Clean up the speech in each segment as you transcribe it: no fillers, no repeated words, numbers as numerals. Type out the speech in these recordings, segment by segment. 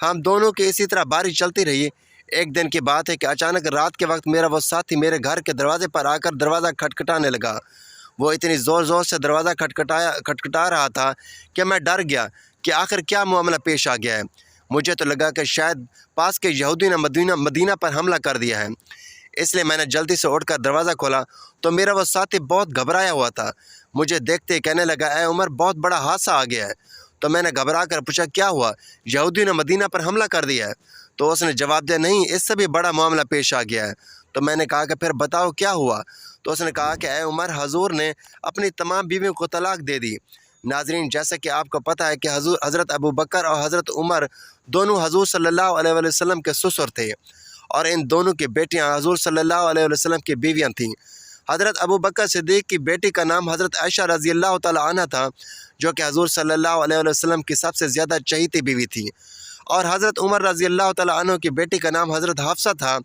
ہم دونوں کی اسی طرح بارش چلتی رہی۔ ایک دن کی بات ہے کہ اچانک رات کے وقت میرا وہ ساتھی میرے گھر کے دروازے پر آ کر دروازہ کھٹکھٹانے لگا۔ وہ اتنی زور زور سے دروازہ کھٹکھٹا رہا تھا کہ میں ڈر گیا کہ آخر کیا معاملہ پیش آ گیا ہے۔ مجھے تو لگا کہ شاید پاس کے یہودی نے مدینہ پر حملہ کر دیا ہے، اس لیے میں نے جلدی سے اٹھ کر دروازہ کھولا تو میرا وہ ساتھی بہت گھبرایا ہوا تھا۔ مجھے دیکھتے ہی کہنے لگا، اے عمر، بہت بڑا حادثہ آ گیا ہے۔ تو میں نے گھبرا کر پوچھا، کیا ہوا؟ یہودی نے مدینہ پر حملہ کر دیا ہے؟ تو اس نے جواب دیا، نہیں، اس سے بھی بڑا معاملہ پیش آ گیا ہے۔ تو میں نے کہا کہ پھر بتاؤ کیا ہوا؟ تو اس نے کہا کہ اے عمر، حضور نے اپنی تمام بیویوں کو طلاق دے دی۔ ناظرین، جیسا کہ آپ کو پتہ ہے کہ حضرت ابو بکر اور حضرت عمر دونوں حضور صلی اللہ علیہ وسلم کے سسر تھے، اور ان دونوں کی بیٹیاں حضور صلی اللہ علیہ وسلم کی بیویاں تھیں۔ حضرت ابو بکر صدیق کی بیٹی کا نام حضرت عائشہ رضی اللہ تعالی عنہ تھا، جو کہ حضور صلی اللہ علیہ وسلم کی سب سے زیادہ چہیتی بیوی تھی، اور حضرت عمر رضی اللہ تعالی عنہ کی بیٹی کا نام حضرت حفصہ تھا،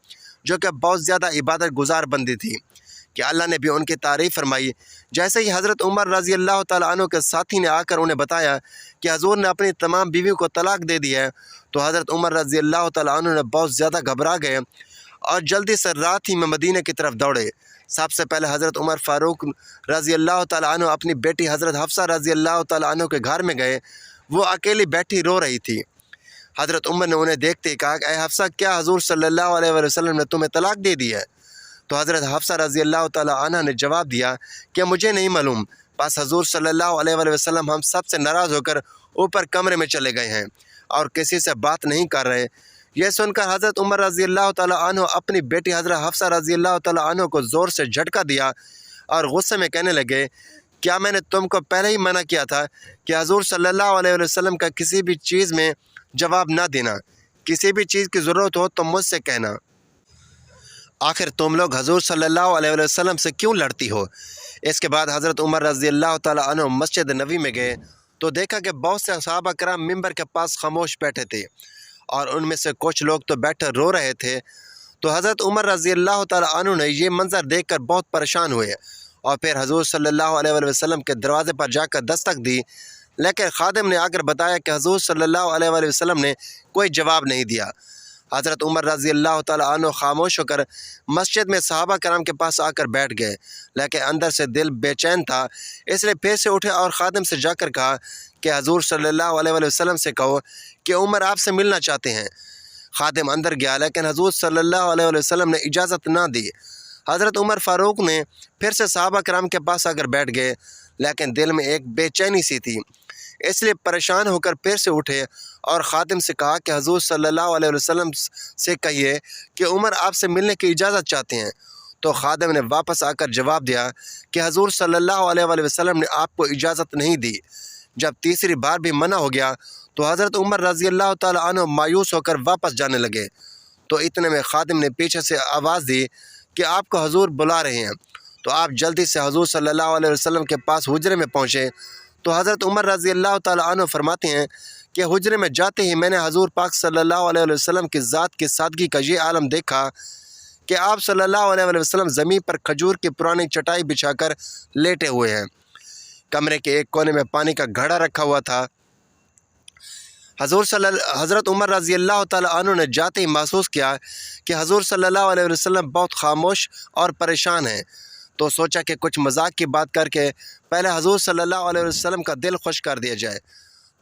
جو کہ بہت زیادہ عبادت گزار بندی تھی، کہ اللہ نے بھی ان کی تعریف فرمائی۔ جیسے ہی حضرت عمر رضی اللہ تعالی عنہ کے ساتھی نے آ کر انہیں بتایا کہ حضور نے اپنی تمام بیویوں کو طلاق دے دی ہے، تو حضرت عمر رضی اللہ تعالی عنہ نے بہت زیادہ گھبرا گئے اور جلدی سے رات ہی میں مدینہ کی طرف دوڑے۔ سب سے پہلے حضرت عمر فاروق رضی اللہ تعالی عنہ اپنی بیٹی حضرت حفصہ رضی اللہ تعالی عنہ کے گھر میں گئے۔ وہ اکیلی بیٹھی رو رہی تھی۔ حضرت عمر نے انہیں دیکھتے ہی کہا کہ اے حفصہ، کیا حضور صلی اللہ علیہ وسلم نے تمہیں طلاق دے دی ہے؟ تو حضرت حفصہ رضی اللہ تعالی عنہ نے جواب دیا کہ مجھے نہیں معلوم، بس حضور صلی اللہ علیہ وسلم ہم سب سے ناراض ہو کر اوپر کمرے میں چلے گئے ہیں اور کسی سے بات نہیں کر رہے۔ یہ سن کر حضرت عمر رضی اللہ تعالی عنہ اپنی بیٹی حضرت حفصہ رضی اللہ تعالی عنہ کو زور سے جھٹکا دیا اور غصے میں کہنے لگے، کیا میں نے تم کو پہلے ہی منع کیا تھا کہ حضور صلی اللہ علیہ وسلم کا کسی بھی چیز میں جواب نہ دینا؟ کسی بھی چیز کی ضرورت ہو تو مجھ سے کہنا۔ آخر تم لوگ حضور صلی اللہ علیہ وسلم سے کیوں لڑتی ہو؟ اس کے بعد حضرت عمر رضی اللہ تعالی عنہ مسجد نبوی میں گئے تو دیکھا کہ بہت سے صحابہ کرام ممبر کے پاس خاموش بیٹھے تھے، اور ان میں سے کچھ لوگ تو بیٹھے رو رہے تھے۔ تو حضرت عمر رضی اللہ تعالی عنہ نے یہ منظر دیکھ کر بہت پریشان ہوئے، اور پھر حضور صلی اللہ علیہ وسلم کے دروازے پر جا کر دستک دی، لیکن خادم نے آ کر بتایا کہ حضور صلی اللہ علیہ وسلم نے کوئی جواب نہیں دیا۔ حضرت عمر رضی اللہ تعالی عنہ خاموش ہو کر مسجد میں صحابہ کرام کے پاس آ کر بیٹھ گئے، لیکن اندر سے دل بے چین تھا، اس لیے پھر سے اٹھے اور خادم سے جا کر کہا کہ حضور صلی اللہ علیہ وسلم سے کہو کہ عمر آپ سے ملنا چاہتے ہیں۔ خادم اندر گیا، لیکن حضور صلی اللہ علیہ وسلم نے اجازت نہ دی۔ حضرت عمر فاروق نے پھر سے صحابہ کرام کے پاس آ کر بیٹھ گئے، لیکن دل میں ایک بے چینی سی تھی، اس لیے پریشان ہو کر پھر سے اٹھے اور خادم سے کہا کہ حضور صلی اللہ علیہ وسلم سے کہیے کہ عمر آپ سے ملنے کی اجازت چاہتے ہیں۔ تو خادم نے واپس آ کر جواب دیا کہ حضور صلی اللہ علیہ وسلم نے آپ کو اجازت نہیں دی۔ جب تیسری بار بھی منع ہو گیا تو حضرت عمر رضی اللہ تعالی عنہ مایوس ہو کر واپس جانے لگے۔ تو اتنے میں خادم نے پیچھے سے آواز دی کہ آپ کو حضور بلا رہے ہیں۔ تو آپ جلدی سے حضور صلی اللہ علیہ وسلم کے پاس حجرے میں پہنچے۔ تو حضرت عمر رضی اللہ تعالی عنہ فرماتے ہیں کہ حجرے میں جاتے ہی میں نے حضور پاک صلی اللہ علیہ وسلم کی ذات کی سادگی کا یہ عالم دیکھا کہ آپ صلی اللہ علیہ وسلم زمین پر کھجور کی پرانی چٹائی بچھا کر لیٹے ہوئے ہیں۔ کمرے کے ایک کونے میں پانی کا گھڑا رکھا ہوا تھا۔ حضرت عمر رضی اللہ تعالی عنہ نے جاتے ہی محسوس کیا کہ حضور صلی اللہ علیہ وسلم بہت خاموش اور پریشان ہیں، تو سوچا کہ کچھ مذاق کی بات کر کے پہلے حضور صلی اللہ علیہ وسلم کا دل خوش کر دیا جائے۔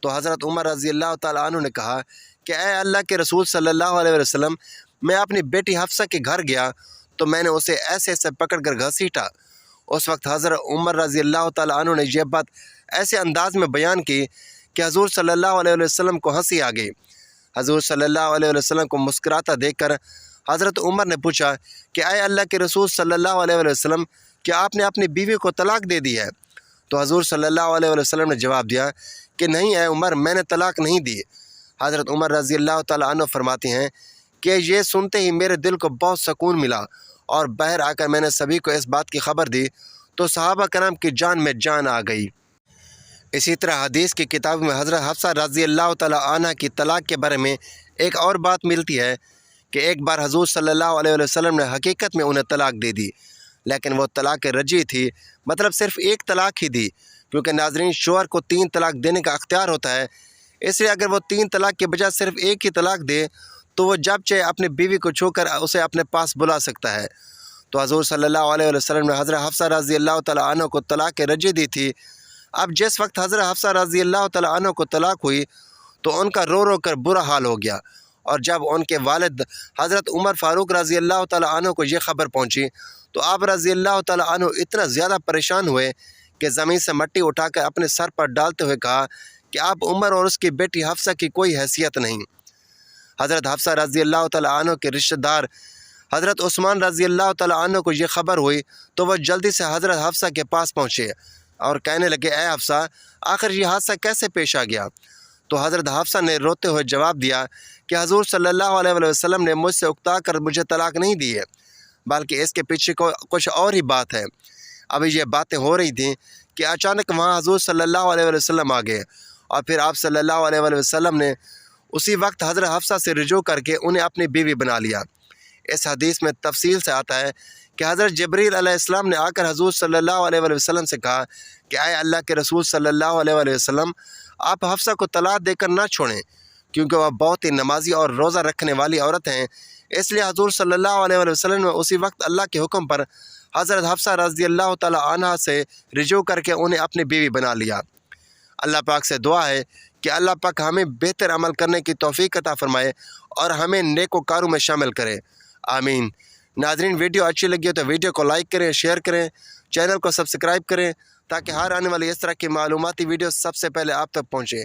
تو حضرت عمر رضی اللہ تعالی عنہ نے کہا کہ اے اللہ کے رسول صلی اللہ علیہ وسلم، میں اپنی بیٹی حفصہ کے گھر گیا تو میں نے اسے ایسے ایسے پکڑ کر گھسیٹا۔ اس وقت حضرت عمر رضی اللہ تعالی عنہ نے یہ بات ایسے انداز میں بیان کی کہ حضور صلی اللہ علیہ وسلم کو ہنسی آ گئی۔ حضور صلی اللہ علیہ وسلم کو مسکراتا دیکھ کر حضرت عمر نے پوچھا کہ اے اللہ کے رسول صلی اللہ علیہ وسلم، کیا آپ نے اپنی بیوی کو طلاق دے دی ہے؟ تو حضور صلی اللہ علیہ وسلم نے جواب دیا کہ نہیں اے عمر، میں نے طلاق نہیں دی۔ حضرت عمر رضی اللہ تعالی عنہ فرماتے ہیں کہ یہ سنتے ہی میرے دل کو بہت سکون ملا، اور باہر آ کر میں نے سبھی کو اس بات کی خبر دی تو صحابہ کرام کی جان میں جان آ گئی۔ اسی طرح حدیث کی کتاب میں حضرت حفصہ رضی اللہ تعالی عنہ کی طلاق کے بارے میں ایک اور بات ملتی ہے کہ ایک بار حضور صلی اللہ علیہ وسلم نے حقیقت میں انہیں طلاق دے دی، لیکن وہ طلاق رجعی تھی، مطلب صرف ایک طلاق ہی دی، کیونکہ ناظرین شوہر کو 3 طلاق دینے کا اختیار ہوتا ہے، اس لیے اگر وہ 3 طلاق کے بجائے صرف ایک ہی طلاق دے تو وہ جب چاہے اپنی بیوی کو چھو کر اسے اپنے پاس بلا سکتا ہے۔ تو حضور صلی اللہ علیہ وسلم نے حضرت حفصہ رضی اللہ تعالیٰ عنہ کو طلاق رجعی دی تھی۔ اب جس وقت حضرت حفصہ رضی اللہ تعالیٰ عنہ کو طلاق ہوئی تو ان کا رو رو کر برا حال ہو گیا، اور جب ان کے والد حضرت عمر فاروق رضی اللہ تعالیٰ عنہ کو یہ خبر پہنچی تو آپ رضی اللہ تعالیٰ عنہ اتنا زیادہ پریشان ہوئے کہ زمین سے مٹی اٹھا کر اپنے سر پر ڈالتے ہوئے کہا کہ آپ عمر اور اس کی بیٹی حفصہ کی کوئی حیثیت نہیں۔ حضرت حفصہ رضی اللہ تعالیٰ عنہ کے رشتہ دار حضرت عثمان رضی اللہ تعالیٰ عنہ کو یہ خبر ہوئی تو وہ جلدی سے حضرت حفصہ کے پاس پہنچے اور کہنے لگے، اے حفصہ، آخر یہ حادثہ کیسے پیش آ گیا؟ تو حضرت حفصہ نے روتے ہوئے جواب دیا کہ حضور صلی اللہ علیہ وسلم نے مجھ سے اکتا کر مجھے طلاق نہیں دی ہے، بلکہ اس کے پیچھے کچھ اور ہی بات ہے۔ ابھی یہ باتیں ہو رہی تھیں کہ اچانک وہاں حضور صلی اللہ علیہ وسلم آ گئے، اور پھر آپ صلی اللہ علیہ وسلم نے اسی وقت حضرت حفصہ سے رجوع کر کے انہیں اپنی بیوی بنا لیا۔ اس حدیث میں تفصیل سے آتا ہے کہ حضرت جبریل علیہ السلام نے آ کر حضور صلی اللہ علیہ وسلم سے کہا کہ اے اللہ کے رسول صلی اللہ علیہ وسلم، آپ حفصہ کو طلاق دے کر نہ چھوڑیں، کیونکہ وہ بہت ہی نمازی اور روزہ رکھنے والی عورت ہیں۔ اس لیے حضور صلی اللہ علیہ وسلم نے اسی وقت اللہ کے حکم پر حضرت حفصہ رضی اللہ تعالیٰ عنہ سے رجوع کر کے انہیں اپنی بیوی بنا لیا۔ اللہ پاک سے دعا ہے کہ اللہ پاک ہمیں بہتر عمل کرنے کی توفیق عطا فرمائے اور ہمیں نیک وکاروں میں شامل کرے، آمین۔ ناظرین، ویڈیو اچھی لگی ہو تو ویڈیو کو لائک کریں، شیئر کریں، چینل کو سبسکرائب کریں تاکہ ہر آنے والی اس طرح کی معلوماتی ویڈیو سب سے پہلے آپ تک پہنچے۔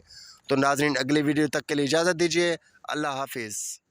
تو ناظرین، اگلی ویڈیو تک کے لیے اجازت دیجیے۔ اللہ حافظ۔